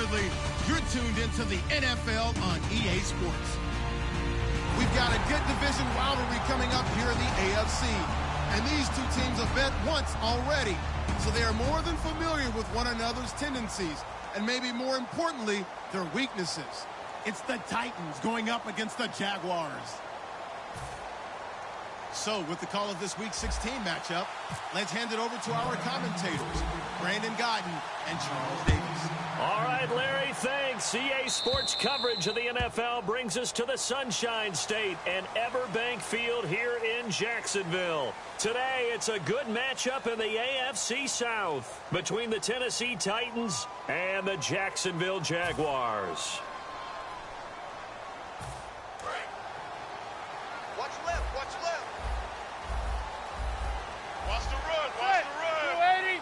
wholeheartedly. You're tuned into the NFL on EA Sports. We've got a good division rivalry coming up here in the AFC. And these two teams have met once already. So they are more than familiar with one another's tendencies. And maybe more importantly, their weaknesses. It's the Titans going up against the Jaguars. So, with the call of this Week 16 matchup, let's hand it over to our commentators, Brandon Godden and Charles Davis. All right, Larry, thanks. EA Sports coverage of the NFL brings us to the Sunshine State and Everbank Field here in Jacksonville. Today, it's a good matchup in the AFC South between the Tennessee Titans and the Jacksonville Jaguars. Watch left, watch left. Watch the run, watch the run. 280.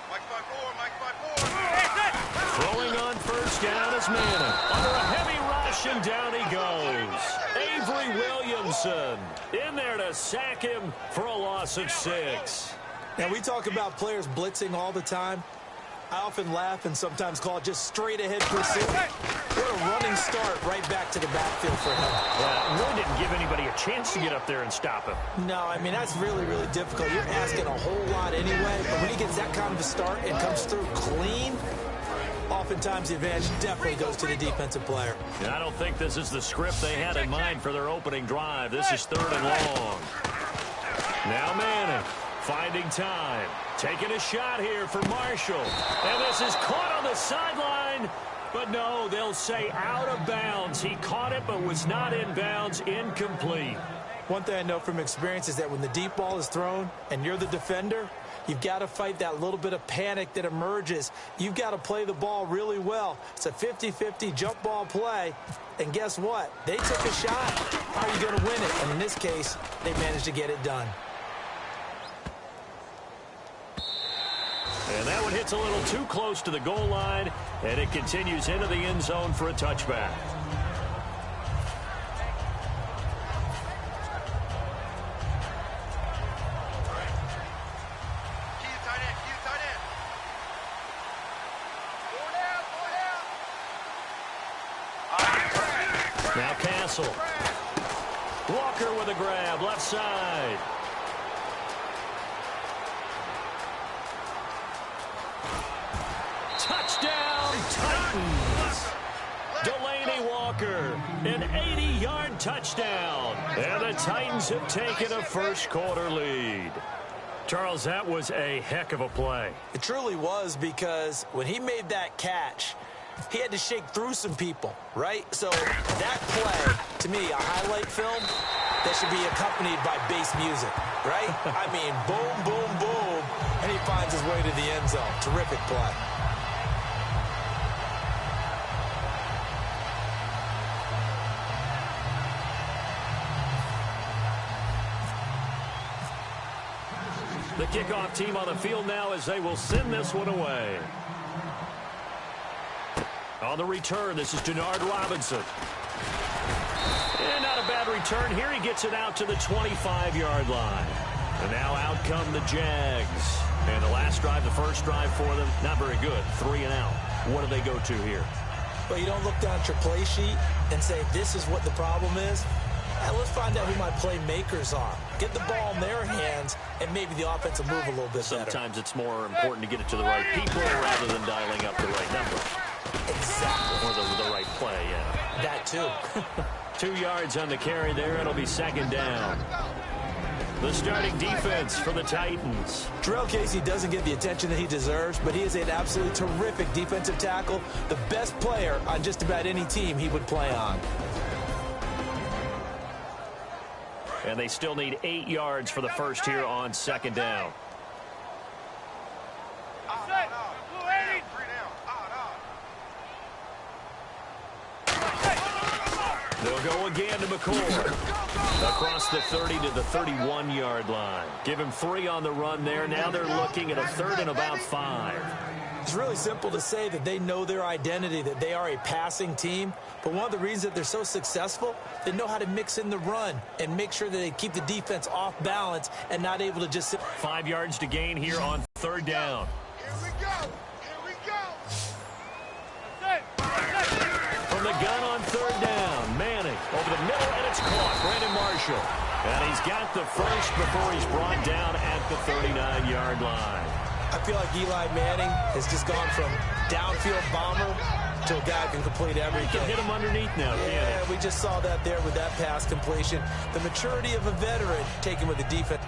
Mike 5-4, Mike 5-4. Throwing on first down is Manning. Under a heavy rush, and down he goes. Avery Williamson in there to sack him for a loss of 6. Now, we talk about players blitzing all the time. I often laugh and sometimes call it just straight-ahead pursuit. What a running start right back to the backfield for him. Yeah, it really didn't give anybody a chance to get up there and stop him. No, I mean, that's really, really difficult. You're asking a whole lot anyway, but when he gets that kind of a start and comes through clean, oftentimes the advantage definitely goes to the defensive player. Yeah, I don't think this is the script they had in mind for their opening drive. This is 3rd and long. Now Manning finding time. Taking a shot here for Marshall. And this is caught on the sideline. But no, they'll say out of bounds. He caught it but was not in bounds. Incomplete. One thing I know from experience is that when the deep ball is thrown and you're the defender, you've got to fight that little bit of panic that emerges. You've got to play the ball really well. It's a 50-50 jump ball play. And guess what? They took a shot. How are you going to win it? And in this case, they managed to get it done. And that one hits a little too close to the goal line, and it continues into the end zone for a touchback. Now Castle. Walker with a grab, left side. Touchdown, Titans. Delaney Walker, an 80-yard touchdown. And the Titans have taken a first-quarter lead. Charles, that was a heck of a play. It truly was, because when he made that catch, he had to shake through some people, right? So that play, to me, a highlight film that should be accompanied by bass music, right? I mean, boom, boom, boom, and he finds his way to the end zone. Terrific play. The kickoff team on the field now as they will send this one away. On the return, this is Denard Robinson. And not a bad return here. He gets it out to the 25-yard line. And now out come the Jags. And the last drive, the first drive for them, not very good. 3 and out. What do they go to here? Well, you don't look down at your play sheet and say, this is what the problem is. Let's find out who my playmakers are. Get the ball in their hands, and maybe the offense will move a little bit better. Sometimes it's more important to get it to the right people rather than dialing up the right number. Exactly. Or the right play, yeah. That too. 2 yards on the carry there. It'll be 2nd down. The starting defense for the Titans. Terrell Casey doesn't get the attention that he deserves, but he is an absolutely terrific defensive tackle, the best player on just about any team he would play on. And they still need 8 yards for the first here on 2nd down. They'll go again to McCord. Across the 30 to the 31-yard line. Give him 3 on the run there. Now they're looking at a 3rd and about 5. It's really simple to say that they know their identity, that they are a passing team. But one of the reasons that they're so successful, they know how to mix in the run and make sure that they keep the defense off balance and not able to just sit. 5 yards to gain here on 3rd down. Here we go. Here we go. gun on third down. Manning over the middle, and it's caught. Brandon Marshall. And he's got the first before he's brought down at the 39-yard line. I feel like Eli Manning has just gone from downfield bomber to a guy who can complete everything. He can hit him underneath now, yeah, we just saw that there with that pass completion. The maturity of a veteran taken with the defense.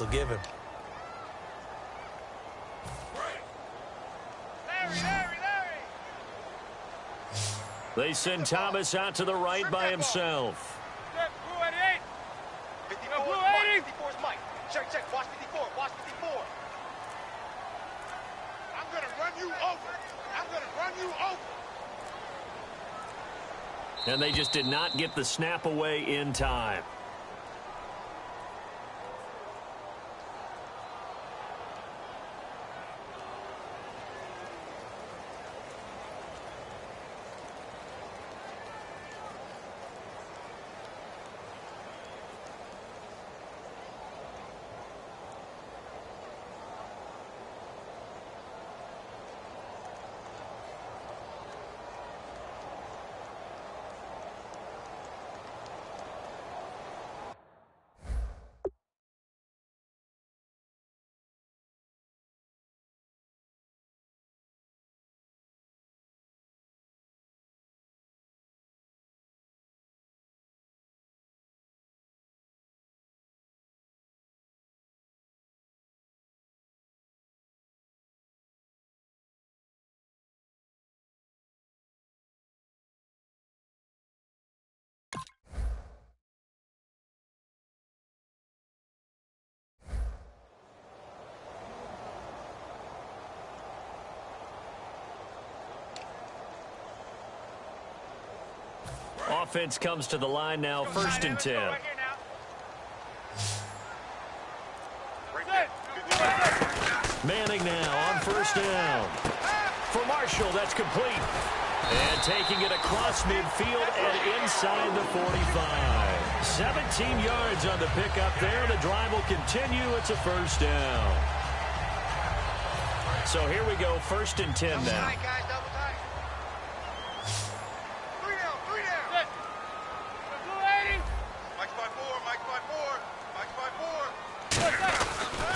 Will give him. They send Thomas out to the right by himself. 54 is Mike. Check. Watch 54. Watch 54. I'm going to run you over. And they just did not get the snap away in time. Offense comes to the line now, 1st and 10. Manning now on 1st down. For Marshall, that's complete. And taking it across midfield and inside the 45. 17 yards on the pickup there. The drive will continue. It's a 1st down. So here we go, 1st and 10 now.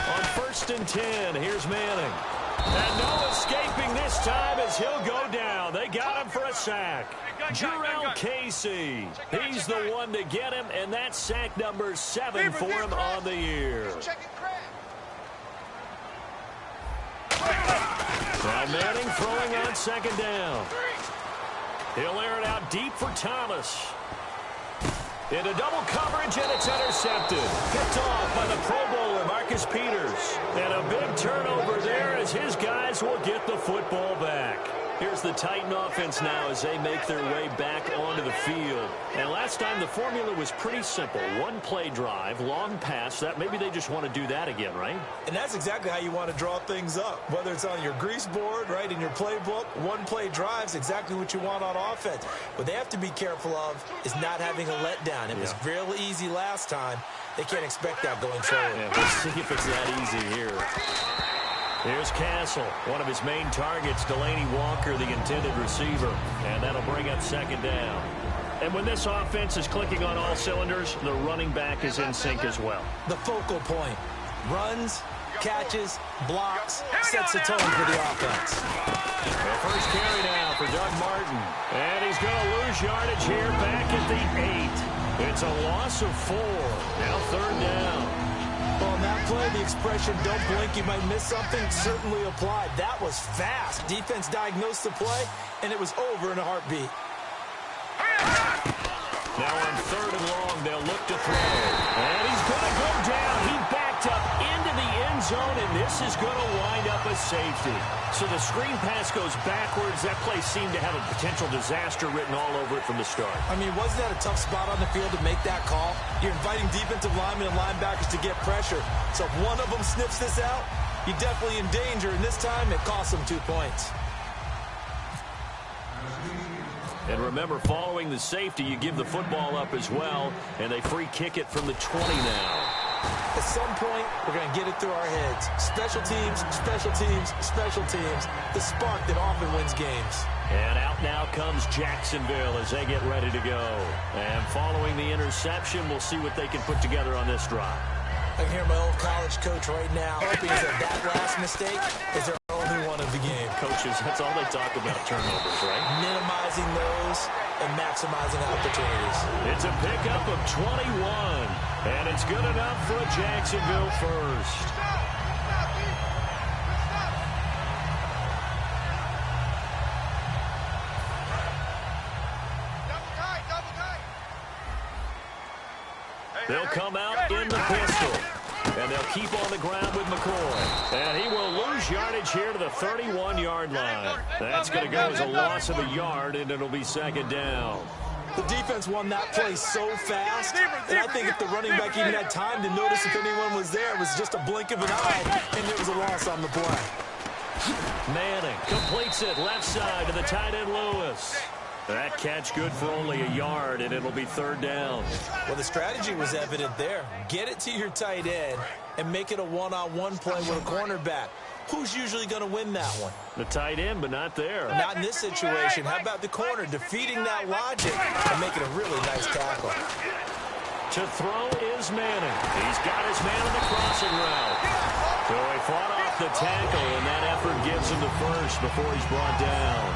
On 1st and 10, here's Manning. And no escaping this time as he'll go down. They got him for a sack. Jarrell Casey. He's the one to get him, and that's sack number 7 for him on the year. Now Manning throwing on 2nd down. He'll air it out deep for Thomas. Into double coverage, and it's intercepted. Picked off by the Pro Bowler, Marcus Peters. And a big turnover there as his guys will get the football back. Here's the Titan offense now as they make their way back onto the field. And last time the formula was pretty simple. 1-play drive, long pass. That maybe they just want to do that again, right? And that's exactly how you want to draw things up. Whether it's on your grease board, right, in your playbook, 1-play drive's exactly what you want on offense. What they have to be careful of is not having a letdown. It was real easy last time. They can't expect that going forward. Yeah, we'll see if it's that easy here. Here's Castle, one of his main targets, Delaney Walker, the intended receiver. And that'll bring up 2nd down. And when this offense is clicking on all cylinders, the running back is in sync as well. The focal point. Runs, catches, blocks, sets the tone for the offense. The first carry now for Doug Martin. And he's going to lose yardage here back at the 8. It's a loss of 4. Now 3rd down. Well, on that play, the expression, don't blink, you might miss something, certainly applied. That was fast. Defense diagnosed the play, and it was over in a heartbeat. Now on 3rd and long, they'll look to throw. And he's going to go down. He backed up into the end zone, and this is going to wind up a safety. So the screen pass goes backwards. That play seemed to have a potential disaster written all over it from the start. I mean, wasn't that a tough spot on the field to make that call? You're inviting defensive linemen and linebackers to get pressure. So if one of them sniffs this out, you're definitely in danger, and this time it cost them 2 points. And remember, following the safety, you give the football up as well, and they free kick it from the 20 now. At some point, we're going to get it through our heads. Special teams, special teams, special teams. The spark that often wins games. And out now comes Jacksonville as they get ready to go. And following the interception, we'll see what they can put together on this drive. I can hear my old college coach right now hoping that last mistake is their only one of the game. Coaches, that's all they talk about, turnovers, right? Minimizing those and maximizing opportunities. It's a pickup of 21, and it's good enough for a Jacksonville first. They'll come out in the pistol, and they'll keep on the ground with McCoy. And he will lose yardage here to the 31-yard line. That's going to go as a loss of a yard, and it'll be second down. The defense won that play so fast, and I think if the running back even had time to notice if anyone was there, it was just a blink of an eye, and it was a loss on the play. Manning completes it left side to the tight end Lewis. That catch good for only a yard, and it'll be third down. Well, the strategy was evident there. Get it to your tight end and make it a one-on-one play with a cornerback. Who's usually going to win that one? The tight end, but not there. Not in this situation. How about the corner defeating that logic and making a really nice tackle? To throw is Manning. He's got his man on the crossing route. So he fought off the tackle, and that effort gives him the first before he's brought down.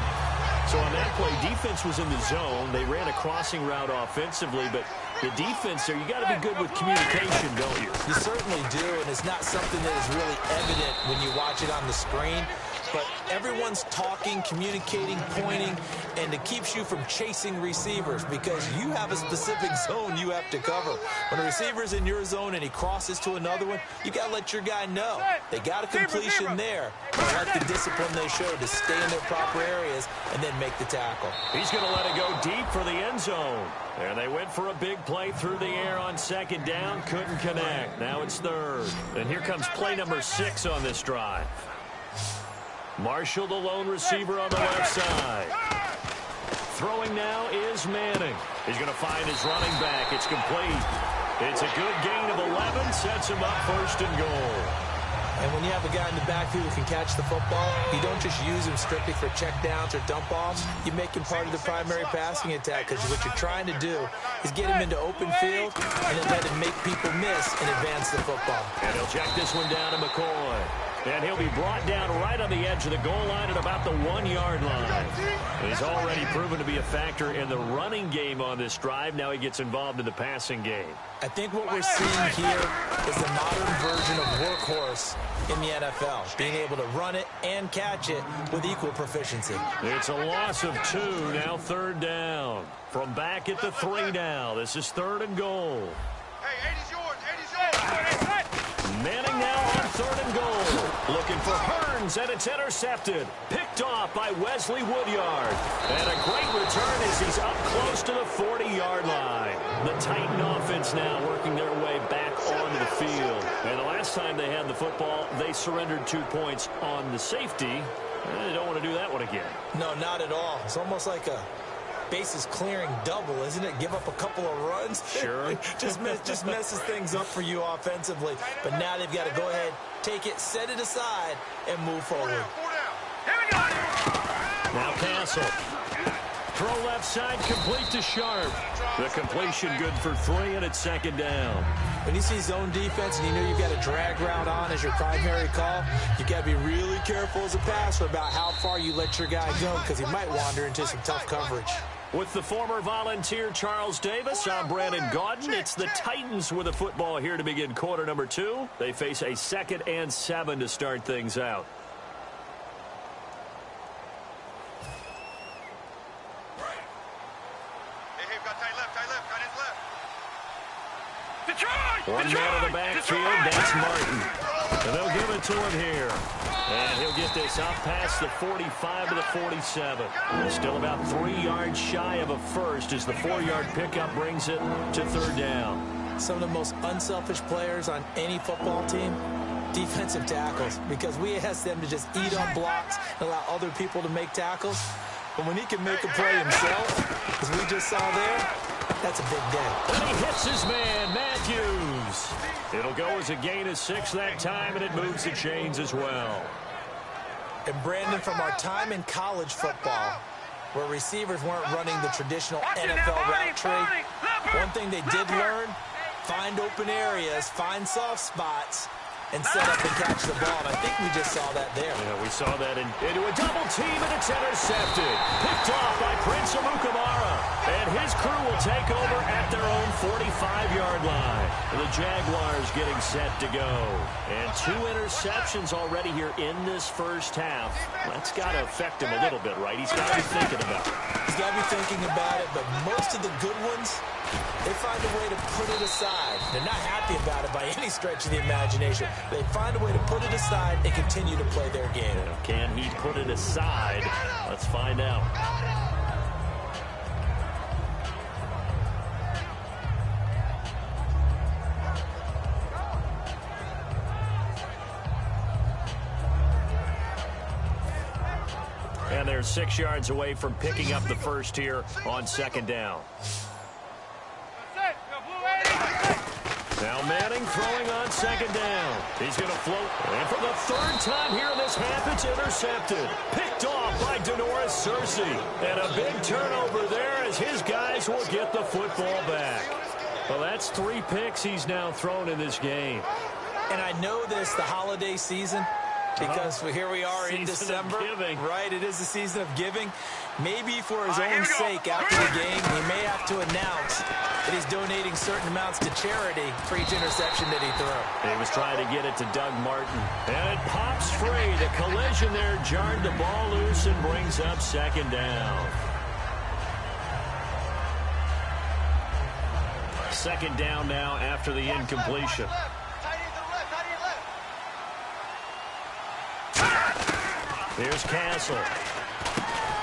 So on that play, defense was in the zone. They ran a crossing route offensively, but the defense there, you got to be good with communication, don't you? You certainly do, and it's not something that is really evident when you watch it on the screen. But everyone's talking, communicating, pointing, and it keeps you from chasing receivers because you have a specific zone you have to cover. When a receiver's in your zone and he crosses to another one, you got to let your guy know. They got a completion there. I like the discipline they showed to stay in their proper areas and then make the tackle. He's going to let it go deep for the end zone. And they went for a big play through the air on second down. Couldn't connect. Now it's third. And here comes play number 6 on this drive. Marshall, the lone receiver on the left side. Throwing now is Manning. He's going to find his running back. It's complete. It's a good gain of 11. Sets him up first and goal. And when you have a guy in the backfield who can catch the football, you don't just use him strictly for checkdowns or dump-offs. You make him part of the primary passing attack because what you're trying to do is get him into open field and then let him make people miss and advance the football. And he'll check this one down to McCoy. And he'll be brought down right on the edge of the goal line at about the 1-yard line. He's already proven to be a factor in the running game on this drive. Now he gets involved in the passing game. I think what we're seeing here is the modern version of workhorse in the NFL, being able to run it and catch it with equal proficiency. It's a loss of 2, now third down. From back at the 3 now. This is third and goal. Hey, 80's yours, 80's yours. Manning now on third and goal. Looking for Hearns, and it's intercepted. Picked off by Wesley Woodyard. And a great return as he's up close to the 40-yard line. The Titan offense now working their way back onto the field. And the last time they had the football, they surrendered 2 points on the safety. They don't want to do that one again. No, not at all. It's almost like a bases clearing double, isn't it? Give up a couple of runs. Sure. just messes things up for you offensively. But now they've got to go ahead, take it, set it aside, and move forward. Now Castle. Throw left side, complete to Sharp. The completion good for 3, and it's second down. When you see zone defense and you know you've got a drag route on as your primary call, you've got to be really careful as a passer about how far you let your guy go because he might wander into some tough coverage. With the former Volunteer Charles Davis, I'm Brandon Gaudin. It's the Titans with the football here to begin quarter number 2. They face a 2nd and 7 to start things out. One man in the backfield, that's Martin. And they'll give it to him here. And he'll get this up past the 45 to the 47. Still about 3 yards shy of a first as the 4-yard pickup brings it to third down. Some of the most unselfish players on any football team, defensive tackles, because we ask them to just eat on blocks and allow other people to make tackles. But when he can make a play himself, as we just saw there, that's a big day. And he hits his man, Matthews. It'll go as a gain of 6 that time, and it moves the chains as well. And Brandon, from our time in college football, where receivers weren't running the traditional NFL route tree, one thing they did learn, find open areas, find soft spots, and set up and catch the ball. And I think we just saw that there. Yeah, we saw that into a double team, and it's intercepted. Picked off by Prince Amukamara. And his crew will take over at their own 45-yard line. The Jaguars getting set to go. And 2 interceptions already here in this first half. That's got to affect him a little bit, right? He's got to be thinking about it. He's got to be thinking about it, but most of the good ones, they find a way to put it aside. They're not happy about it by any stretch of the imagination. They find a way to put it aside and continue to play their game. Can he put it aside? Let's find out. And they're 6 yards away from picking up the first here on second down. Now Manning throwing on second down. He's going to float. And for the 3rd time here in this half, it's intercepted. Picked off by Denoris Searcy. And a big turnover there as his guys will get the football back. Well, that's 3 picks he's now thrown in this game. And I know this, the holiday season, because here we are in December, right? It is the season of giving. Maybe for his own sake after the game, he may have to announce that he's donating certain amounts to charity for each interception that he threw. He was trying to get it to Doug Martin. And it pops free. The collision there jarred the ball loose and brings up second down. Second down now after the incompletion. Here's Castle.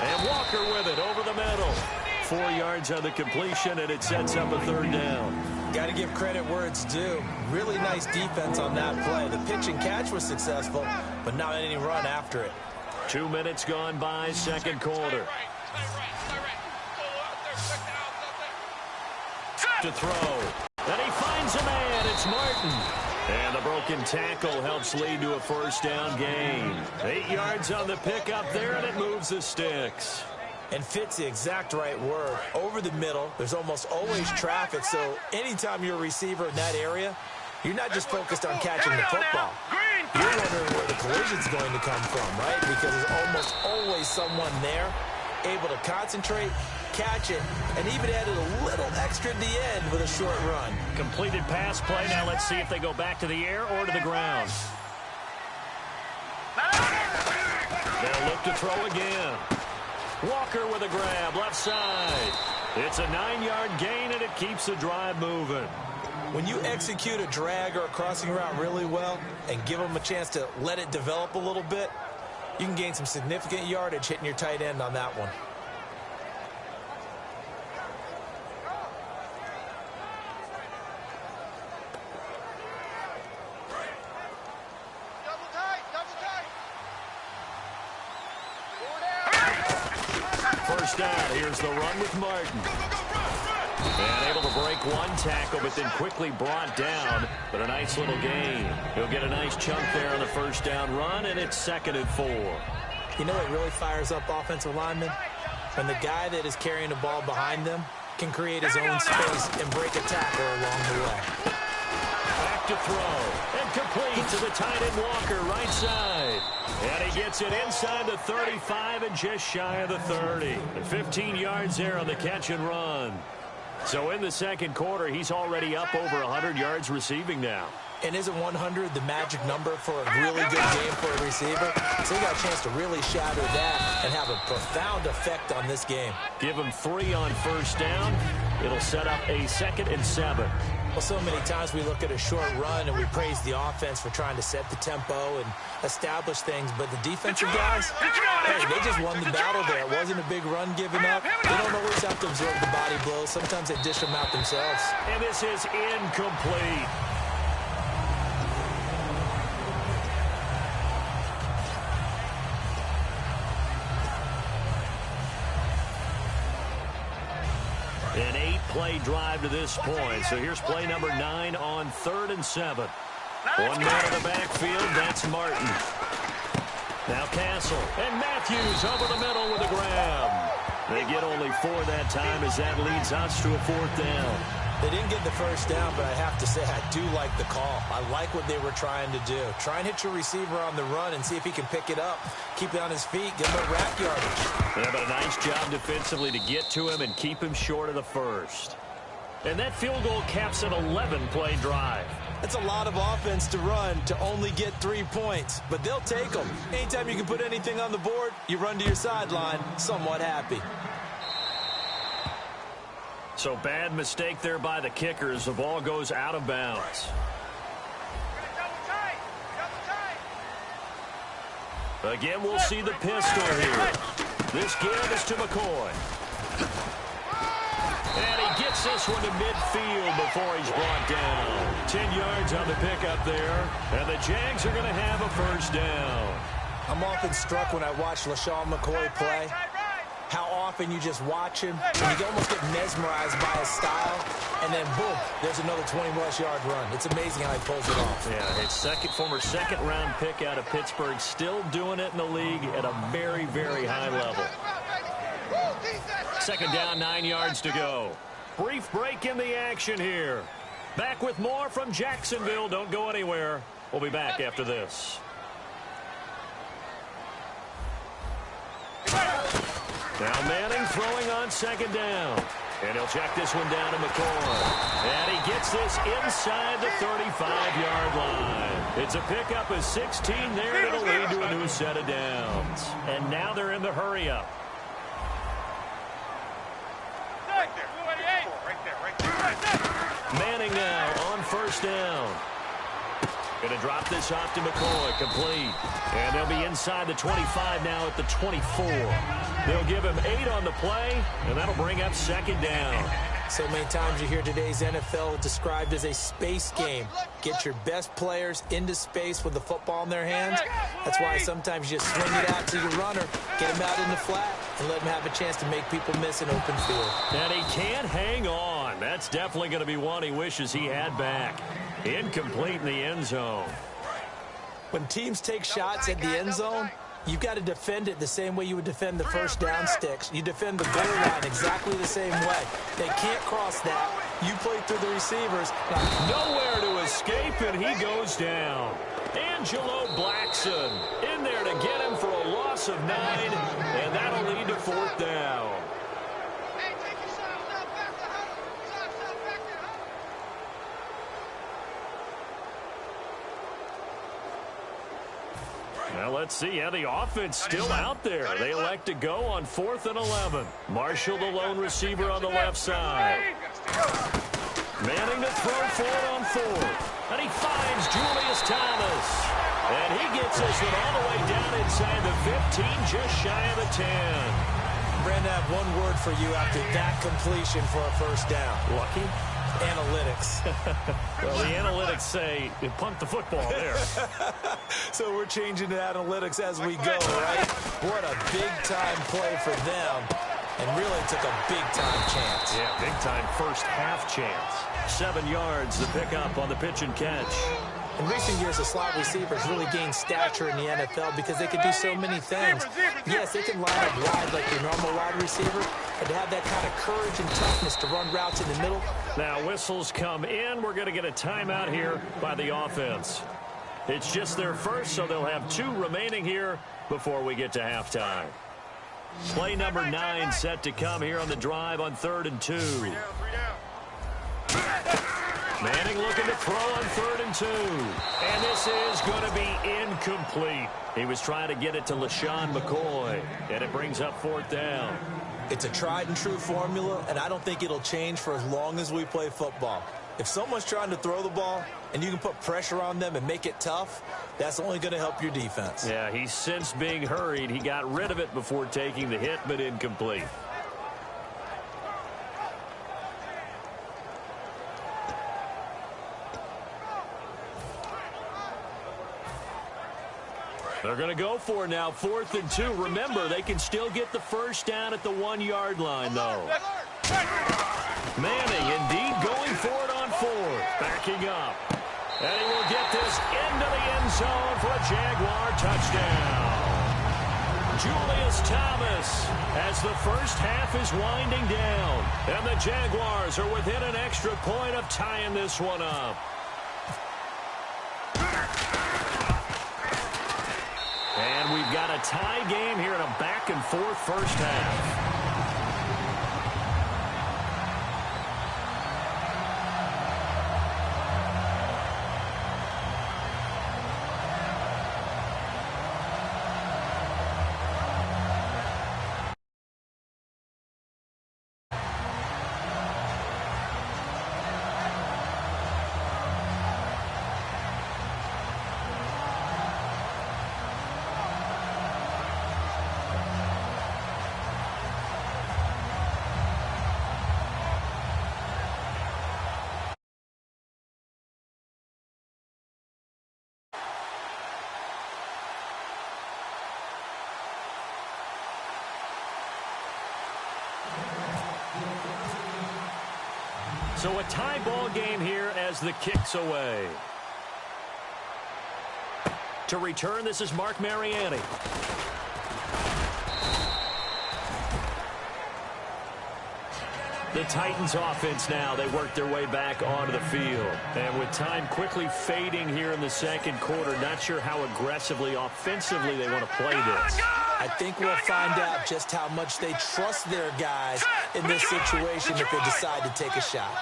And Walker with it over the middle. 4 yards on the completion, and it sets up a third down. Got to give credit where it's due. Really nice defense on that play. The pitch and catch was successful, but not any run after it. 2 minutes gone by, second quarter. To throw. And he finds a man. It's Martin. And the broken tackle helps lead to a first down gain. 8 yards on the pickup there, and it moves the sticks. And fits the exact right word. Over the middle, there's almost always traffic, so anytime you're a receiver in that area, you're not just focused on catching the football. You're wondering where the collision's going to come from, right? Because there's almost always someone there able to concentrate, catch it, and even added a little extra at the end with a short run. Completed pass play. Now let's see if they go back to the air or to the ground. They'll look to throw again. Walker with a grab, left side. It's a 9-yard gain, and it keeps the drive moving. When you execute a drag or a crossing route really well and give them a chance to let it develop a little bit, you can gain some significant yardage hitting your tight end on that one. First down, here's the run with Martin. And able to break one tackle, but then quickly brought down. But a nice little gain. He'll get a nice chunk there on the first down run, and it's 2nd and 4. You know what really fires up offensive linemen? When the guy that is carrying the ball behind them can create his own space and break a tackle along the way. Back to throw. And complete to the tight end Walker, right side. And he gets it inside the 35 and just shy of the 30. 15 yards there on the catch and run. So in the second quarter, he's already up over 100 yards receiving now. And isn't 100 the magic number for a really good game for a receiver? So he got a chance to really shatter that and have a profound effect on this game. Give him 3 on first down. It'll set up a 2nd and 7. Well, so many times we look at a short run and we praise the offense for trying to set the tempo and establish things, but the defensive guys, hey, they just won the battle there. It wasn't a big run given up. They don't always have to absorb the body blows. Sometimes they dish them out themselves. And this is incomplete. An 8-play drive to this point. So here's play number 9 on 3rd and 7. One man in the backfield, that's Martin. Now Castle and Matthews over the middle with a grab. They get only 4 that time as that leads us to a 4th down. They didn't get the first down, but I have to say I do like the call. I like what they were trying to do. Try and hit your receiver on the run and see if he can pick it up. Keep it on his feet. Give him a rack yardage. Yeah, but a nice job defensively to get to him and keep him short of the first. And that field goal caps an 11-play drive. That's a lot of offense to run to only get 3 points, but they'll take them. Anytime you can put anything on the board, you run to your sideline somewhat happy. So bad mistake there by the kickers. The ball goes out of bounds. Again, we'll see the pistol here. This give is to McCoy. And he gets this one to midfield before he's brought down. 10 yards on the pickup there. And the Jags are going to have a first down. I'm often struck when I watch LaShawn McCoy play. How often you just watch him, and you almost get mesmerized by his style, and then boom, there's another 20-plus yard run. It's amazing how he pulls it off. Yeah, it's former second-round pick out of Pittsburgh, still doing it in the league at a very, very high level. Second down, 9 yards to go. Brief break in the action here. Back with more from Jacksonville. Don't go anywhere. We'll be back after this. Now Manning throwing on second down. And he'll check this one down to McCoy. And he gets this inside the 35-yard line. It's a pickup of 16 there, and it'll lead to a new set of downs. And now they're in the hurry-up. Manning now on first down. Going to drop this off to McCoy. Complete. And they'll be inside the 25 now at the 24. They'll give him 8 on the play, and that'll bring up second down. So many times you hear today's NFL described as a space game. Get your best players into space with the football in their hands. That's why sometimes you just swing it out to your runner, get him out in the flat, and let him have a chance to make people miss an open field. And he can't hang on. That's definitely going to be one he wishes he had back. Incomplete in the end zone. When teams take shots at the end zone, you've got to defend it the same way you would defend the first down sticks. You defend the goal line exactly the same way. They can't cross that. You play through the receivers. Nowhere to escape, and he goes down. Angelo Blackson in there to get him for a loss of 9, and that'll lead to 4th down. Now let's see. Yeah, the offense still out there. They elect to go on 4th and 11. Marshall, the lone receiver on the left side. Manning to throw forward on 4th. And he finds Julius Thomas. And he gets this one all the way down inside the 15, just shy of the 10. Brandon, I have one word for you after that completion for a first down. Lucky? Analytics. Well, the analytics say you punt the football there. So we're changing to analytics as we go, right? What a big-time play for them, and really took a big-time chance. Yeah, big-time first half chance. 7 yards to pick up on the pitch and catch. In recent years, the slot receivers really gained stature in the NFL because they could do so many things. Yes, they can line up wide like your normal wide receiver, but to have that kind of courage and toughness to run routes in the middle. Now, whistles come in. We're going to get a timeout here by the offense. It's just their first, so they'll have 2 remaining here before we get to halftime. Play number 9 set to come here on the drive on 3rd and 2. Manning looking to throw on 3rd and 2. And this is going to be incomplete. He was trying to get it to LaShawn McCoy, and it brings up 4th down. It's a tried-and-true formula, and I don't think it'll change for as long as we play football. If someone's trying to throw the ball and you can put pressure on them and make it tough, that's only going to help your defense. Yeah, he sensed being hurried. He got rid of it before taking the hit, but incomplete. They're going to go for it now, 4th and 2. Remember, they can still get the first down at the 1-yard line, though. Manning indeed going for it on 4th. Backing up. And he will get this into the end zone for a Jaguar touchdown. Julius Thomas as the first half is winding down. And the Jaguars are within an extra point of tying this one up. And we've got a tie game here in a back-and-forth first half. So a tie ball game here as the kick's away. To return, this is Mark Mariani. The Titans offense now, they work their way back onto the field. And with time quickly fading here in the second quarter, not sure how aggressively, offensively they want to play this. I think we'll find out just how much they trust their guys in this situation if they decide to take a shot.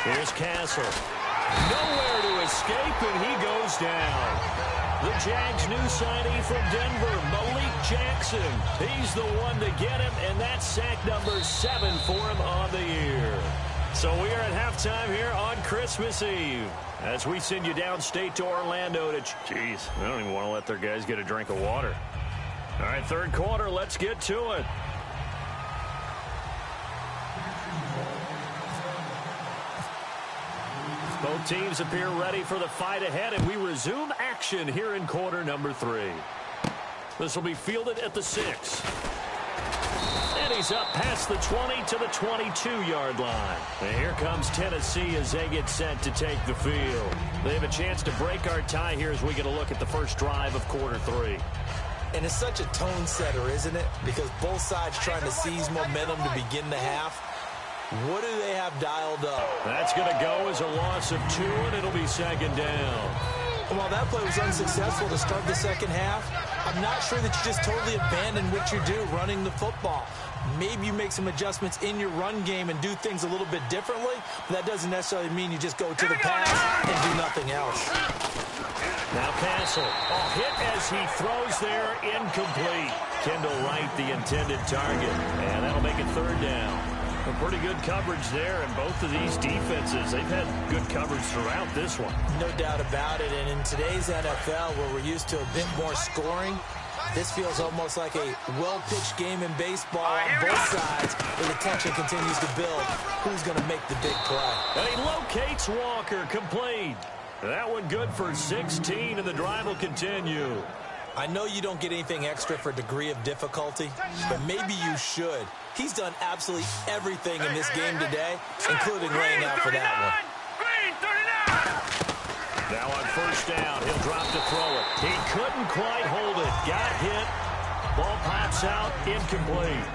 Here's Castle. Nowhere to escape, and he goes down. The Jags' new signee from Denver, Malik Jackson. He's the one to get him, and that's sack number 7 for him on the year. So we are at halftime here on Christmas Eve as we send you downstate to Orlando to... Jeez, I don't even want to let their guys get a drink of water. All right, third quarter, let's get to it. Both teams appear ready for the fight ahead, and we resume action here in quarter number 3. This will be fielded at the 6. And he's up past the 20 to the 22-yard line. And here comes Tennessee as they get set to take the field. They have a chance to break our tie here as we get a look at the first drive of quarter 3. And it's such a tone setter, isn't it? Because both sides trying to seize momentum to begin the half. What do they have dialed up? That's going to go as a loss of 2, and it'll be second down. And while that play was unsuccessful to start the second half, I'm not sure that you just totally abandon what you do running the football. Maybe you make some adjustments in your run game and do things a little bit differently, but that doesn't necessarily mean you just go to the pass and do nothing else. Now Castle, a hit as he throws there, incomplete. Kendall Wright, the intended target, and that'll make it third down. A pretty good coverage there, and both of these defenses, they've had good coverage throughout this one. No doubt about it, and in today's NFL, where we're used to a bit more scoring, this feels almost like a well-pitched game in baseball on both sides, where the tension continues to build. Who's going to make the big play? And he locates Walker, complete. That one good for 16, and the drive will continue. I know you don't get anything extra for degree of difficulty, but maybe you should. He's done absolutely everything in this game today, including laying out for that one. Now on first down, he'll drop to throw it. He couldn't quite hold it. Got hit. Ball pops out, incomplete.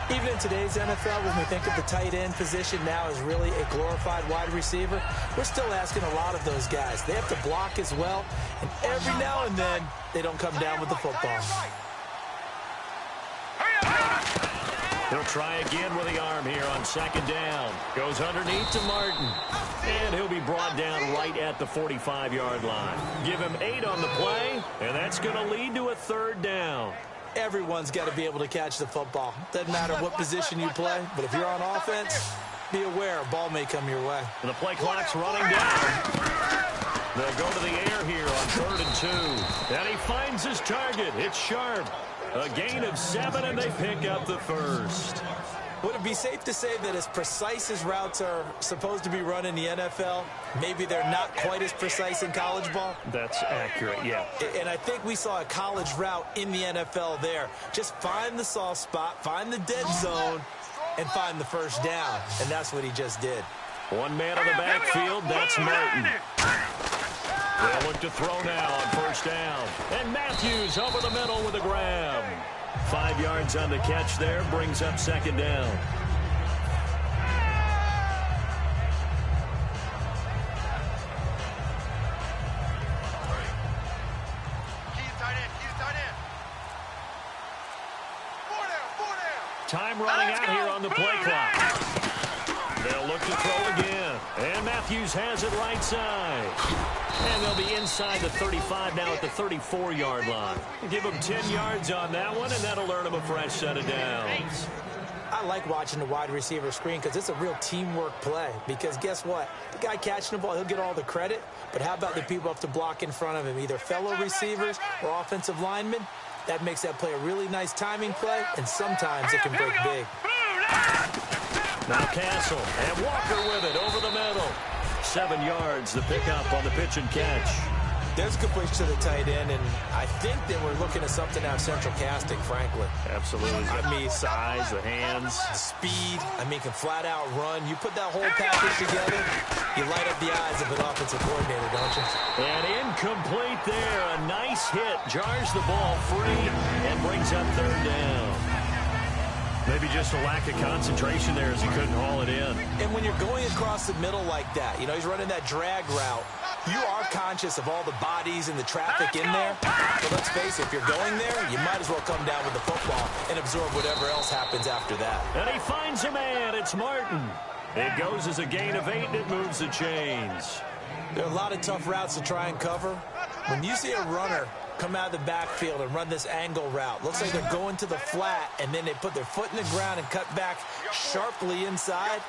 Even in today's NFL, when we think of the tight end position now as really a glorified wide receiver, we're still asking a lot of those guys. They have to block as well, and every now and then, they don't come down with the football. He'll try again with the arm here on second down. Goes underneath to Martin. And he'll be brought down right at the 45-yard line. Give him 8 on the play, and that's going to lead to a third down. Everyone's got to be able to catch the football. Doesn't matter what position you play, but if you're on offense, be aware a ball may come your way. The play clock's running down. They'll go to the air here on 3rd and 2. And he finds his target. It's Sharp. A gain of 7, and they pick up the first. Would it be safe to say that as precise as routes are supposed to be run in the NFL, maybe they're not quite as precise in college ball? That's accurate, yeah. And I think we saw a college route in the NFL there. Just find the soft spot, find the dead zone, and find the first down. And that's what he just did. One man in the backfield, that's Martin. They'll look to throw now on first down. And Matthews over the middle with a grab. 5 yards on the catch there, brings up 2nd down. Time running out here on the play clock. They'll look to throw again. And Matthews has it right side. And they'll be inside the 35 now at the 34-yard line. Give them 10 yards on that one, and that'll earn them a fresh set of downs. I like watching the wide receiver screen because it's a real teamwork play. Because guess what? The guy catching the ball, he'll get all the credit. But how about the people up to block in front of him, either fellow receivers or offensive linemen? That makes that play a really nice timing play, and sometimes it can break big. Now Castle, and Walker with it over the middle. 7 yards, the pickup on the pitch and catch. There's a good push to the tight end, and I think that we're looking at something out of central casting, frankly. Absolutely. I mean, size, the hands. The speed. I mean, can flat out run. You put that whole package together, you light up the eyes of an offensive coordinator, don't you? And incomplete there. A nice hit. Jars the ball free and brings up 3rd down. Maybe just a lack of concentration there as he couldn't haul it in. And when you're going across the middle like that, you know, he's running that drag route, you are conscious of all the bodies and the traffic in there. But let's face it, if you're going there, you might as well come down with the football and absorb whatever else happens after that. And he finds a man. It's Martin. It goes as a gain of 8, and it moves the chains. There are a lot of tough routes to try and cover. When you see a runner come out of the backfield and run this angle route, looks like they're going to the flat, and then they put their foot in the ground and cut back sharply inside,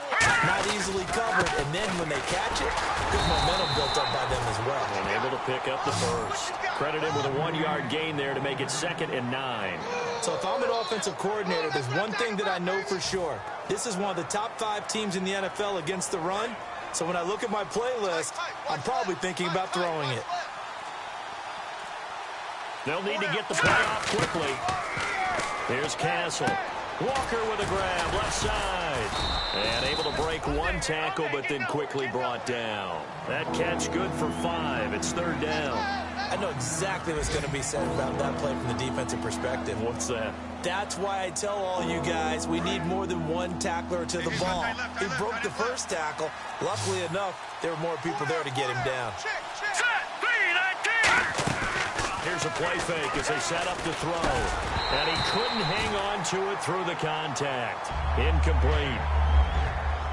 not easily covered, and then when they catch it, good momentum built up by them as well. And able to pick up the first. Credit him with a 1-yard gain there to make it 2nd and 9. So if I'm an offensive coordinator, there's one thing that I know for sure. This is one of the top 5 teams in the NFL against the run. So when I look at my playlist, I'm probably thinking about throwing it. They'll need to get the play off quickly. Here's Castle. Walker with a grab, left side. And able to break 1 tackle, but then quickly brought down. That catch good for 5. It's 3rd down. I know exactly what's going to be said about that play from the defensive perspective. What's that? That's why I tell all you guys we need more than 1 tackler to the ball. He broke the first tackle. Luckily enough, there were more people there to get him down. Here's a play fake as they set up to throw. And he couldn't hang on to it through the contact. Incomplete.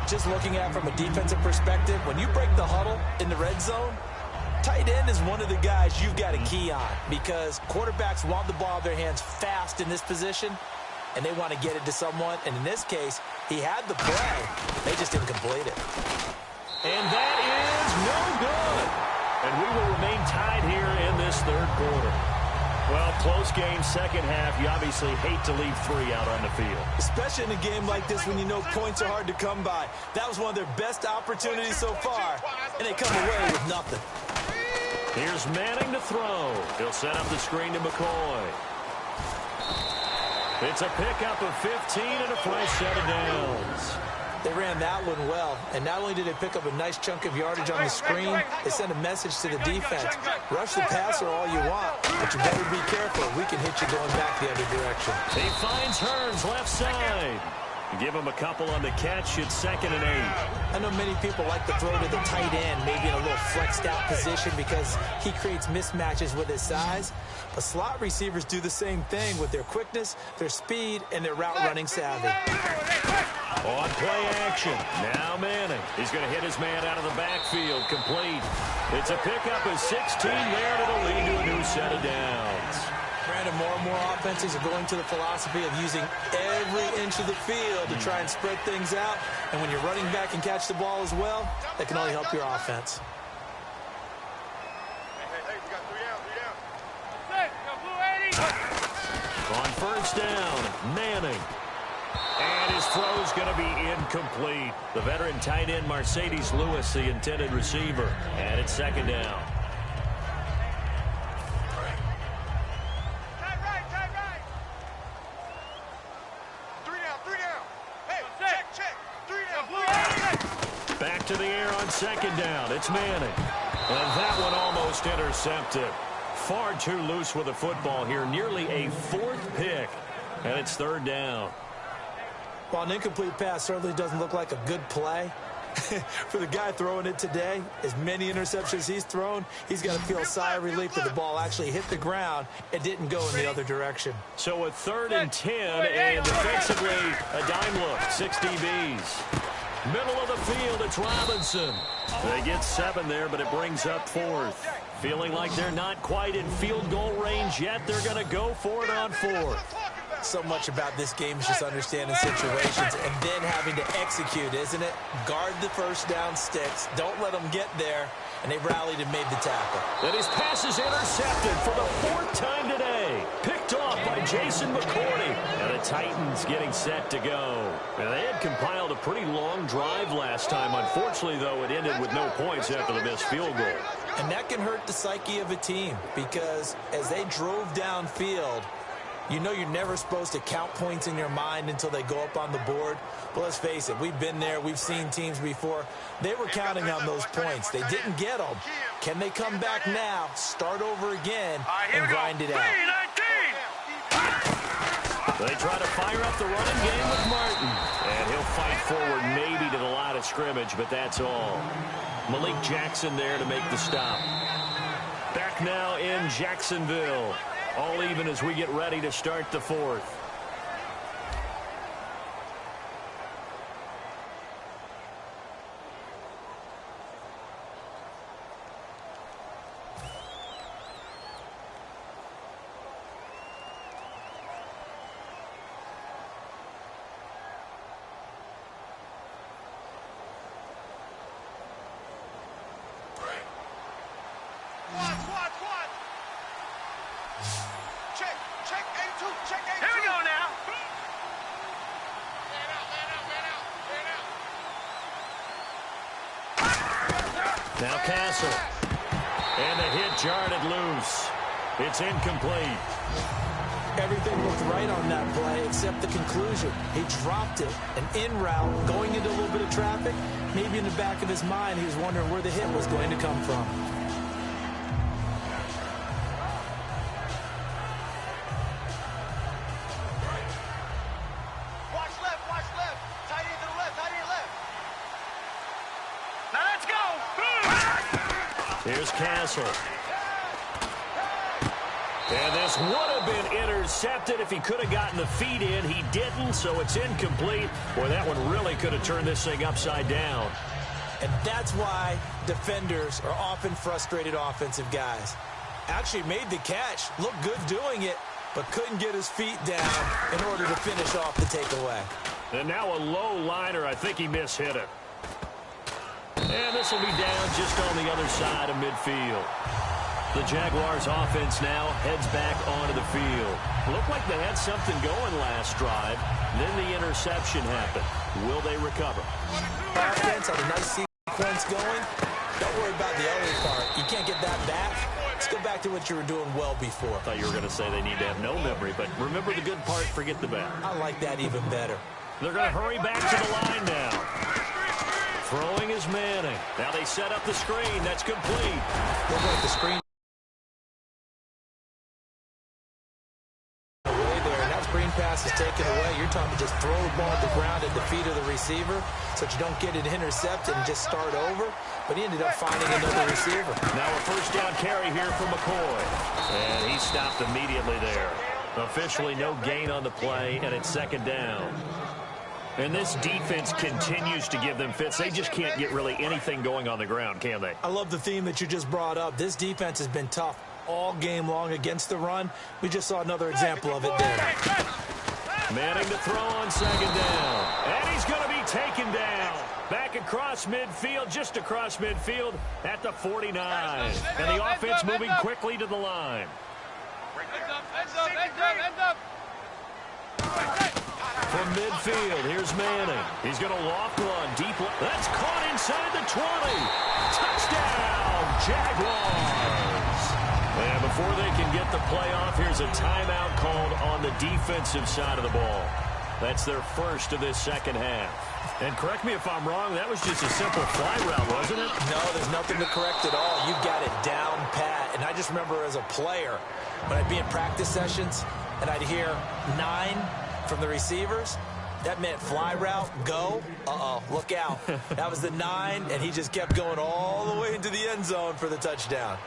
Just looking at it from a defensive perspective, when you break the huddle in the red zone, tight end is one of the guys you've got to key on because quarterbacks want the ball in their hands fast in this position, and they want to get it to someone. And in this case, he had the play. They just didn't complete it. And that is no good. And we will remain tied here in this 3rd quarter. Well, close game, 2nd half. You obviously hate to leave 3 out on the field. Especially in a game like this when you know points are hard to come by. That was one of their best opportunities so far, and they come away with nothing. Here's Manning to throw. He'll set up the screen to McCoy. It's a pickup of 15 and a fresh set of downs. They ran that one well, and not only did they pick up a nice chunk of yardage on the screen, they sent a message to the defense. Rush the passer all you want, but you better be careful. We can hit you going back the other direction. He finds Hearns left side. Give him a couple on the catch. It's 2nd and 8. I know many people like to throw to the tight end, maybe in a little flexed out position because he creates mismatches with his size. But slot receivers do the same thing with their quickness, their speed, and their route running savvy. On play action. Now Manning. He's going to hit his man out of the backfield. Complete. It's a pickup of 16 there, and it'll lead to a new set of downs. Brandon, more and more offenses are going to the philosophy of using every inch of the field to try and spread things out. And when you're running back and catch the ball as well, that can only help your offense. Hey, we got 3 down. On first down, Manning. And his throw's going to be incomplete. The veteran tight end Mercedes Lewis, the intended receiver. And it's second down. Tight right. 3 down. Hey, check. 3 down. Back to the air on second down. It's Manning. And that one almost intercepted. Far too loose with the football here. Nearly a 4th pick. And it's third down. Well, an incomplete pass certainly doesn't look like a good play. For the guy throwing it today, as many interceptions he's thrown, he's got to feel a sigh of relief that the ball actually hit the ground and didn't go in the other direction. So a 3rd and 10, and defensively, a dime look, 6 DBs. Middle of the field, it's Robinson. They get 7 there, but it brings up 4th. Feeling like they're not quite in field goal range yet, they're going to go for it on 4th. So much about this game is just understanding situations and then having to execute, isn't it? Guard the first down sticks. Don't let them get there. And they rallied and made the tackle. And his pass is intercepted for the 4th time today. Picked off by Jason McCourty. And the Titans getting set to go. And they had compiled a pretty long drive last time. Unfortunately, though, it ended with no points after the missed field goal. And that can hurt the psyche of a team because as they drove downfield, you know you're never supposed to count points in your mind until they go up on the board. But let's face it, we've been there. We've seen teams before. They were counting on those points. They didn't get them. Can they come back now, start over again, and grind it out? They try to fire up the running game with Martin. And he'll fight forward maybe to the line of scrimmage, but that's all. Malik Jackson there to make the stop. Back now in Jacksonville. All even as we get ready to start the 4th. Now Castle. And the hit jarred it loose. It's incomplete. Everything looked right on that play except the conclusion. He dropped it. An in route, going into a little bit of traffic. Maybe in the back of his mind, he was wondering where the hit was going to come from. Here's Castle. And this would have been intercepted if he could have gotten the feet in. He didn't, so it's incomplete. Boy, that one really could have turned this thing upside down. And that's why defenders are often frustrated offensive guys. Actually made the catch, looked good doing it, but couldn't get his feet down in order to finish off the takeaway. And now a low liner. I think he mishit it. And this will be down just on the other side of midfield. The Jaguars offense now heads back onto the field. Looked like they had something going last drive. Then the interception happened. Will they recover? Offense had a nice sequence going. Don't worry about the other part. You can't get that back. Let's go back to what you were doing well before. I thought you were going to say they need to have no memory, but remember the good part, forget the bad. I like that even better. They're going to hurry back to the line now. Throwing is Manning. Now they set up the screen. That's complete. Look like the screen away there, and that screen pass is taken away. You're talking just throw the ball at the ground at the feet of the receiver so that you don't get it intercepted and just start over. But he ended up finding another receiver. Now a first down carry here for McCoy. And he stopped immediately there. Officially no gain on the play, and it's second down. And this defense continues to give them fits. They just can't get really anything going on the ground, can they? I love the theme that you just brought up. This defense has been tough all game long against the run. We just saw another example of it there. Manning to throw on second down. And he's going to be taken down. Back across midfield, just across midfield at the 49. And the offense moving quickly to the line. From midfield, here's Manning. He's going to loft one deep. That's caught inside the 20. Touchdown, Jaguars. And before they can get the play off, here's a timeout called on the defensive side of the ball. That's their first of this second half. And correct me if I'm wrong, that was just a simple fly route, wasn't it? No, there's nothing to correct at all. You've got it down pat. And I just remember as a player, when I'd be in practice sessions and I'd hear 9 from the receivers, that meant fly route, go, look out. That was the 9, and he just kept going all the way into the end zone for the touchdown.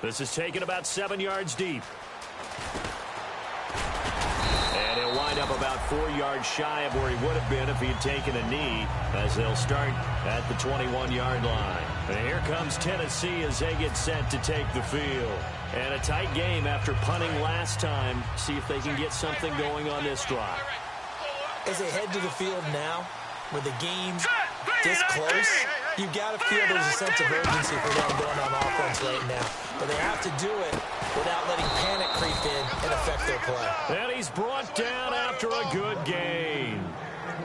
This is taken about 7 yards deep. And he'll wind up about 4 yards shy of where he would have been if he had taken a knee, as they'll start at the 21-yard line. And here comes Tennessee as they get set to take the field. And a tight game after punting last time. See if they can get something going on this drive. As they head to the field now, with the game's this close, you've got to feel there's a sense of urgency for them going on offense right now. But they have to do it without letting panic creep in and affect their play. And he's brought down after a good gain.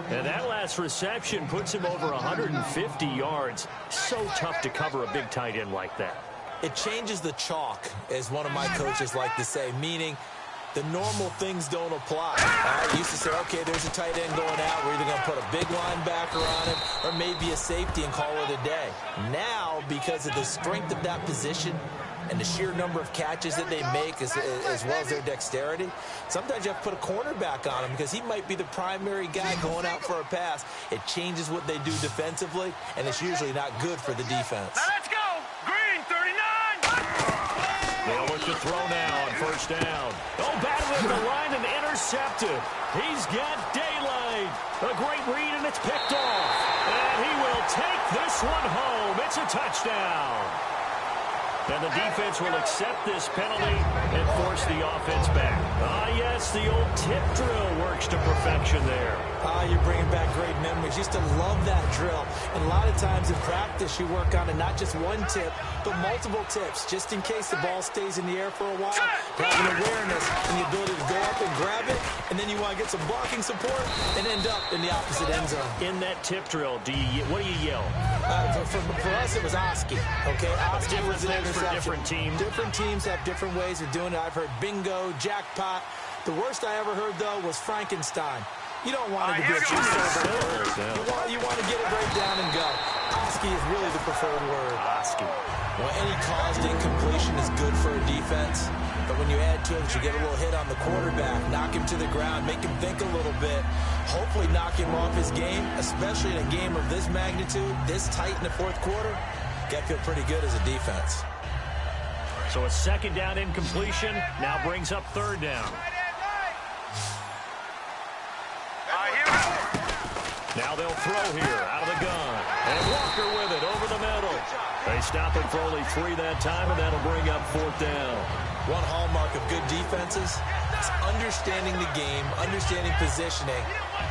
And that last reception puts him over 150 yards. So tough to cover a big tight end like that. It changes the chalk, as one of my coaches like to say, meaning the normal things don't apply. I used to say, okay, there's a tight end going out. We're either going to put a big linebacker on him or maybe a safety and call it a day. Now, because of the strength of that position and the sheer number of catches that they make as well as their dexterity, sometimes you have to put a cornerback on him because he might be the primary guy going out for a pass. It changes what they do defensively, and it's usually not good for the defense. Now let's go! Green, 39! They'll look to throw now on first down. Oh, battling the line and intercepted. He's got daylight. A great read, and it's picked off. And he will take this one home. It's a touchdown. And the defense will accept this penalty and force the offense back. Ah, yes, the old tip drill works to perfection there. You're bringing back great memories. Used to love that drill. And a lot of times in practice, you work on it, not just one tip, but multiple tips, just in case the ball stays in the air for a while. Having awareness and the ability to go up and grab it, and then you want to get some blocking support and end up in the opposite end zone. In that tip drill, what do you yell? For us, it was Oski. Okay, Oski was an interception. For different teams. Different teams have different ways of doing it. I've heard bingo, jackpot. The worst I ever heard, though, was Frankenstein. You don't want it to be a true word. You want to get it right down and go. Oski is really the preferred word. Oski. Well, any caused incompletion is good for a defense. But when you add to it, you get a little hit on the quarterback, knock him to the ground, make him think a little bit, hopefully knock him off his game, especially in a game of this magnitude, this tight in the fourth quarter. Got to feel pretty good as a defense. So a second down incompletion now brings up third down. Now they'll throw here out of the gun. And Walker with it over the middle. They stop it for only 3 that time, and that'll bring up fourth down. One hallmark of good defenses is understanding the game, understanding positioning,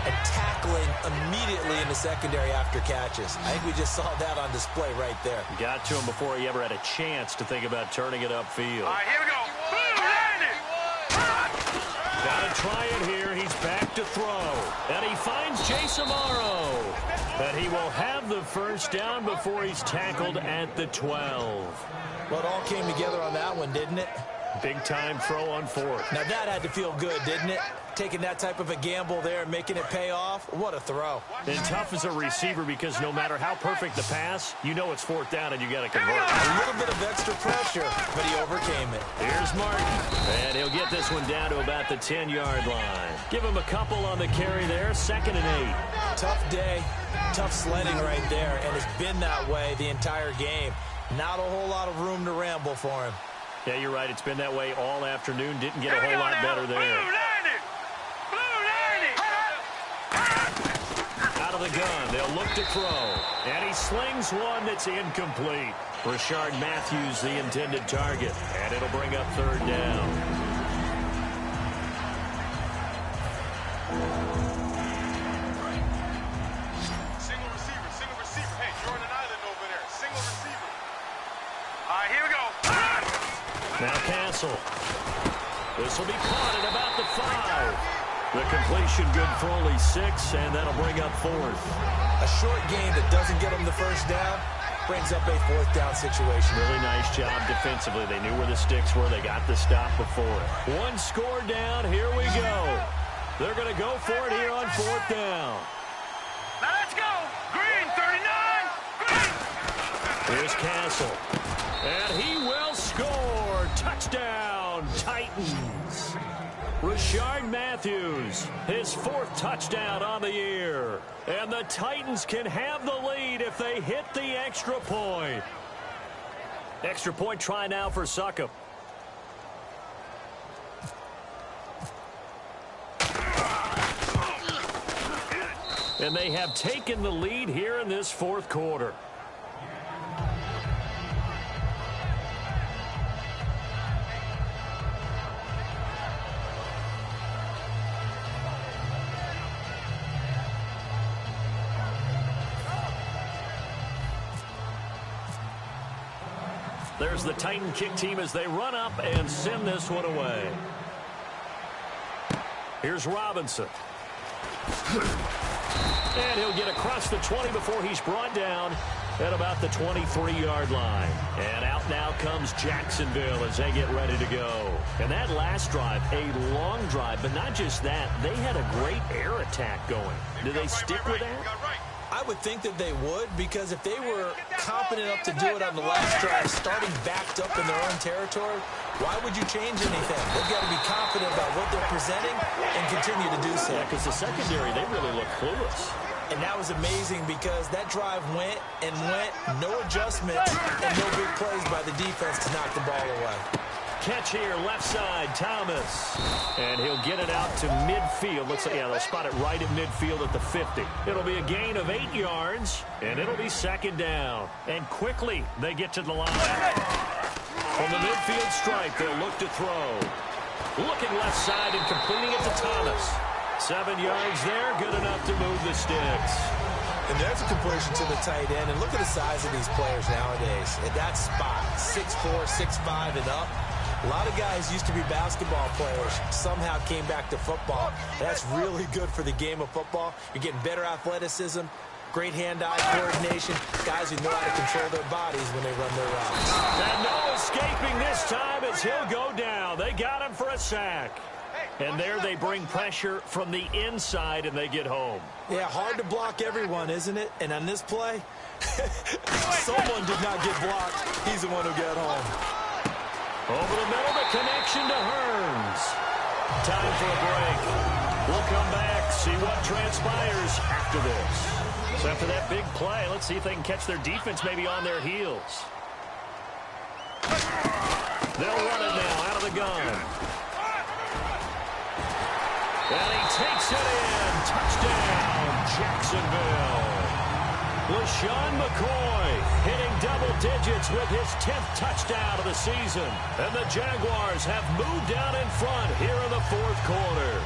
and tackling immediately in the secondary after catches. I think we just saw that on display right there. Got to him before he ever had a chance to think about turning it upfield. All right, here we go. Gotta try it here. He's back to throw. And he finds Jason Amaro. And he will have the first down before he's tackled at the 12. Well, it all came together on that one, didn't it? Big-time throw on fourth. Now, that had to feel good, didn't it? Taking that type of a gamble there and making it pay off. What a throw. And tough as a receiver because no matter how perfect the pass, you know it's fourth down and you got to convert. A little bit of extra pressure, but he overcame it. Here's Martin. And he'll get this one down to about the 10-yard line. Give him a couple on the carry there. 2nd and 8. Tough day, tough sledding right there, and it's been that way the entire game. Not a whole lot of room to ramble for him. Yeah, you're right. It's been that way all afternoon. Didn't get a whole lot better there. Out out of the gun. They'll look to throw. And he slings one that's incomplete. Rashard Matthews, the intended target. And it'll bring up third down. Single receiver. Hey, you're on an island over there. Single receiver. All right, here we go. Now Castle. This will be caught at about the 5. The completion good for only 6, and that'll bring up fourth. A short game that doesn't get them the first down brings up a fourth down situation. Really nice job defensively. They knew where the sticks were. They got the stop before it. One score down. Here we go. They're going to go for it here on fourth down. Now let's go. Green, 39. Green. Here's Castle. And he will score. Touchdown, Titans. Rashard Matthews, his 4th touchdown on the year. And the Titans can have the lead if they hit the extra point. Extra point try now for Succop. And they have taken the lead here in this 4th quarter. There's the Titan kick team as they run up and send this one away. Here's Robinson. And he'll get across the 20 before he's brought down at about the 23-yard line. And out now comes Jacksonville as they get ready to go. And that last drive, a long drive, but not just that, they had a great air attack going. Do they stick with that? I would think that they would, because if they were confident enough to do it on the last drive, starting backed up in their own territory, why would you change anything? They've got to be confident about what they're presenting and continue to do so. Yeah, because the secondary, they really look clueless. And that was amazing because that drive went and went, no adjustments, and no big plays by the defense to knock the ball away. Catch here, left side, Thomas. And he'll get it out to midfield. Looks like, yeah, they'll spot it right at midfield at the 50. It'll be a gain of 8 yards, and it'll be second down. And quickly, they get to the line. From the midfield stripe, they'll look to throw. Looking left side and completing it to Thomas. 7 yards there, good enough to move the sticks. And there's a completion to the tight end. And look at the size of these players nowadays. At that spot, 6'4", 6'5", and up. A lot of guys used to be basketball players, somehow came back to football. That's really good for the game of football. You're getting better athleticism, great hand-eye coordination, guys who know how to control their bodies when they run their routes. And no escaping this time as he'll go down. They got him for a sack. And there they bring pressure from the inside, and they get home. Yeah, hard to block everyone, isn't it? And on this play, someone did not get blocked. He's the one who got home. Over the middle, the connection to Hearns. Time for a break. We'll come back, see what transpires after this. So after that big play, let's see if they can catch their defense maybe on their heels. They'll run it now out of the gun. And he takes it in. Touchdown, Jacksonville. LaShawn McCoy hitting double digits with his 10th touchdown of the season. And the Jaguars have moved down in front here in the 4th quarter.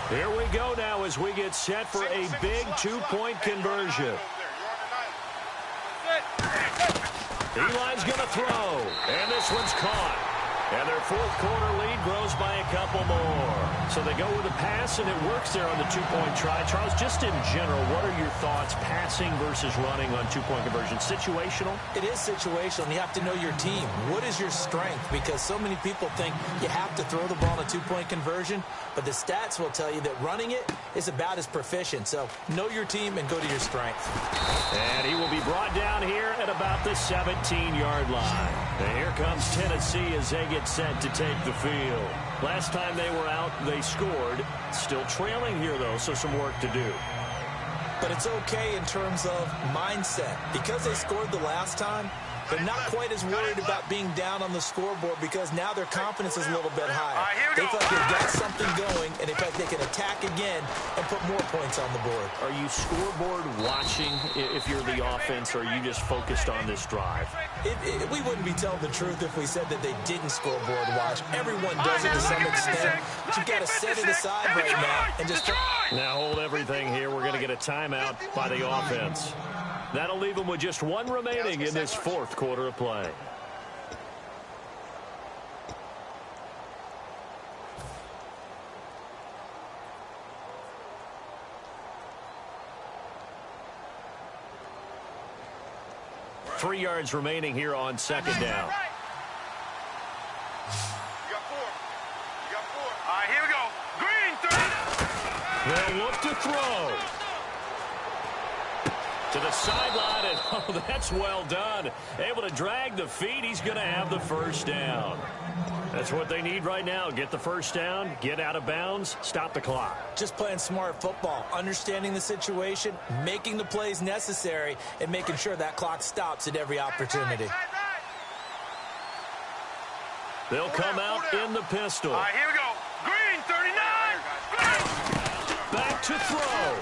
Here we go now as we get set for a big 2-point conversion. Eli's going to throw, and this one's caught. And their 4th quarter lead grows by a couple more. So they go with a pass, and it works there on the 2-point try. Charles, just in general, what are your thoughts passing versus running on 2-point conversion? Situational? It is situational, and you have to know your team. What is your strength? Because so many people think you have to throw the ball in a 2-point conversion, but the stats will tell you that running it is about as proficient. So know your team and go to your strength. And he will be brought down here at about the 17-yard line. And here comes Tennessee as they get get set to take the field. Last time they were out, they scored. Still trailing here, though, so some work to do. But it's okay in terms of mindset. Because they scored the last time, they're not quite as worried about being down on the scoreboard because now their confidence is a little bit higher. They feel like they've got something going, and they feel like they can attack again and put more points on the board. Are you scoreboard watching if you're the offense, or are you just focused on this drive? We wouldn't be telling the truth if we said that they didn't scoreboard watch. Everyone does it to some extent, but you've got to set it aside right now and just... Now hold everything here. We're going to get a timeout by the offense. That'll leave them with just one remaining in this fourth quarter of play. Three yards remaining here on second down. You got four. You got four. All right, here we go. Green, 30. They'll look to throw. To the sideline, and oh, that's well done. Able to drag the feet. He's going to have the first down. That's what they need right now. Get the first down, get out of bounds, stop the clock. Just playing smart football, understanding the situation, making the plays necessary, and making sure that clock stops at every opportunity. They'll come out in the pistol. All right, here we go. Green, 39. Back to throw.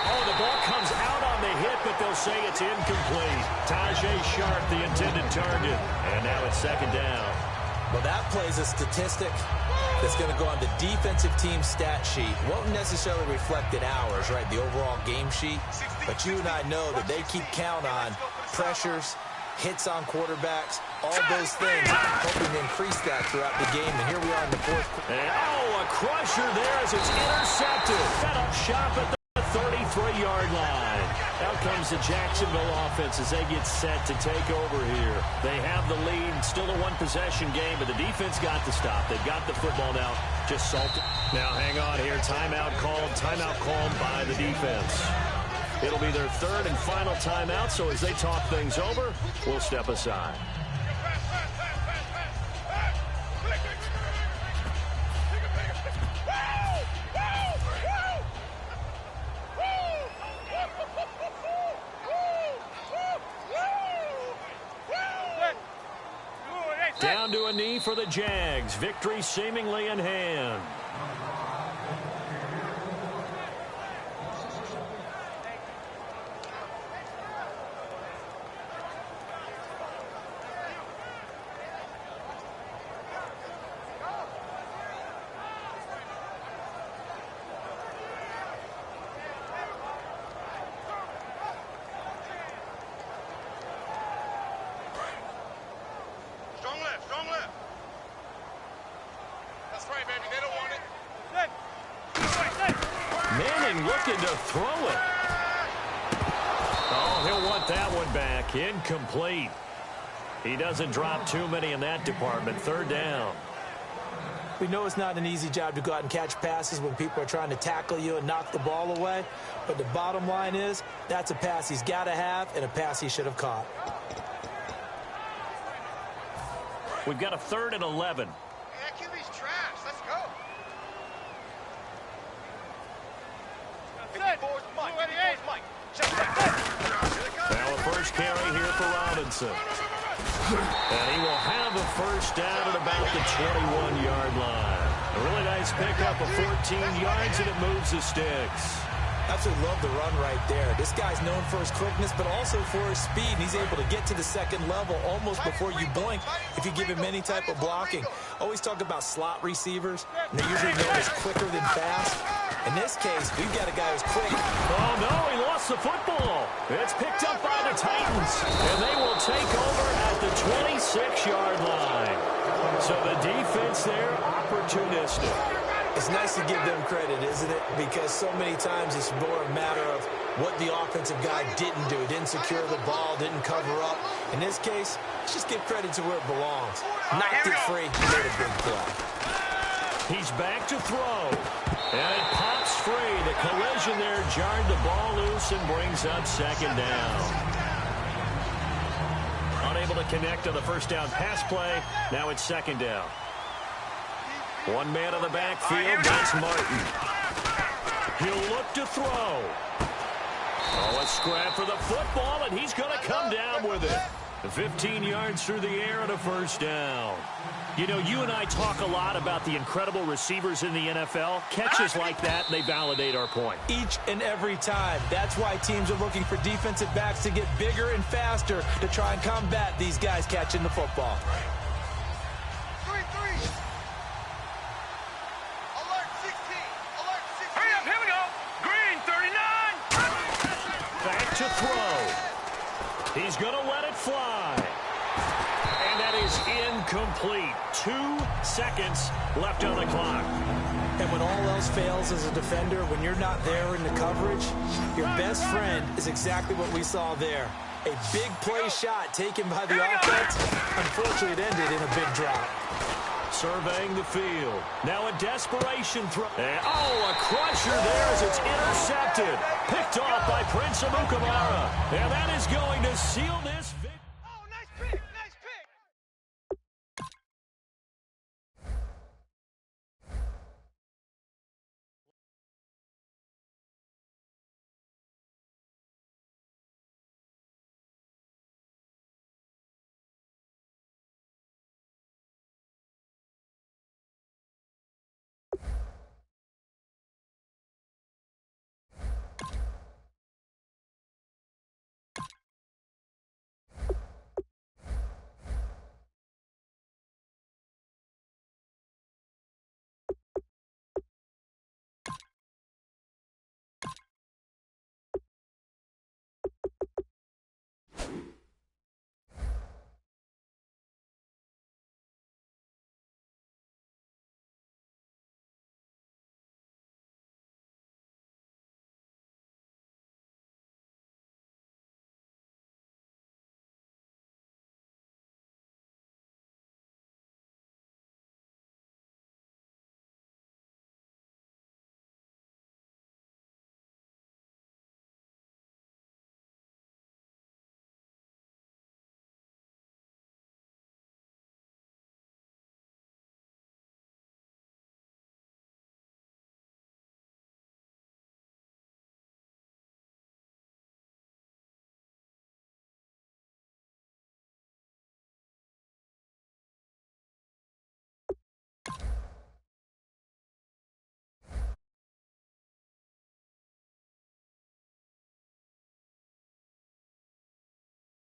Oh, the ball comes out on the hit, but they'll say it's incomplete. Tajay Sharp, the intended target. And now it's second down. Well, that plays a statistic that's going to go on the defensive team stat sheet. Won't necessarily reflect in ours, right, the overall game sheet. But you and I know that they keep count on pressures, hits on quarterbacks, all those things, hoping to increase that throughout the game. And here we are in the fourth quarter. And, oh, a crusher there as it's intercepted. Set up shop at the 33-yard line. Out comes the Jacksonville offense as they get set to take over here. They have the lead. Still a one-possession game, but the defense got the stop. They've got the football now. Just salted. Now hang on here. Timeout called by the defense. It'll be their third and final timeout, so as they talk things over, we'll step aside. Down to a knee for the Jags. Victory seemingly in hand. Strong left. That's right, baby. They don't want it. Manning looking to throw it. Oh, he'll want that one back. Incomplete. He doesn't drop too many in that department. Third down. We know it's not an easy job to go out and catch passes when people are trying to tackle you and knock the ball away. But the bottom line is, that's a pass he's got to have and a pass he should have caught. We've got a 3rd and 11. Hey, that QB's trash. Let's go. Now a first carry here for Robinson. And he will have a first down at about the 21-yard line. A really nice pickup of 14 yards, and it moves the sticks. Absolutely love the run right there. This guy's known for his quickness, but also for his speed. And he's able to get to the second level almost before you blink if you give him any type of blocking. Always talk about slot receivers, and they're usually known as quicker than fast. In this case, we've got a guy who's quick. Oh, no, he lost the football. It's picked up by the Titans, and they will take over at the 26-yard line. So the defense there, opportunistic. It's nice to give them credit, isn't it? Because so many times it's more a matter of what the offensive guy didn't do. Didn't secure the ball, didn't cover up. In this case, let's just give credit to where it belongs. Knocked it free, made a big play. He's back to throw. And it pops free. The collision there jarred the ball loose and brings up second down. unable to connect on the first down pass play. Now it's second down. One man on the backfield. That's Martin. He'll look to throw. Oh, a scrap for the football, and he's going to come down with it. 15 yards through the air and a first down. You know, you and I talk a lot about the incredible receivers in the NFL. Catches like that, and they validate our point. Each and every time. That's why teams are looking for defensive backs to get bigger and faster to try and combat these guys catching the football. 3-3. Alert 16. Alert 16. Hurry up, here we go. Green 39. Back to throw. He's going to let it fly. And that is incomplete. 2 seconds left on the clock. And when all else fails as a defender, when you're not there in the coverage, your best friend is exactly what we saw there. A big play shot taken by the offense. Unfortunately, it ended in a big drop. Surveying the field. Now a desperation throw. And, a crusher there as it's intercepted. Picked off by Prince Amukamara. And that is going to seal this victory.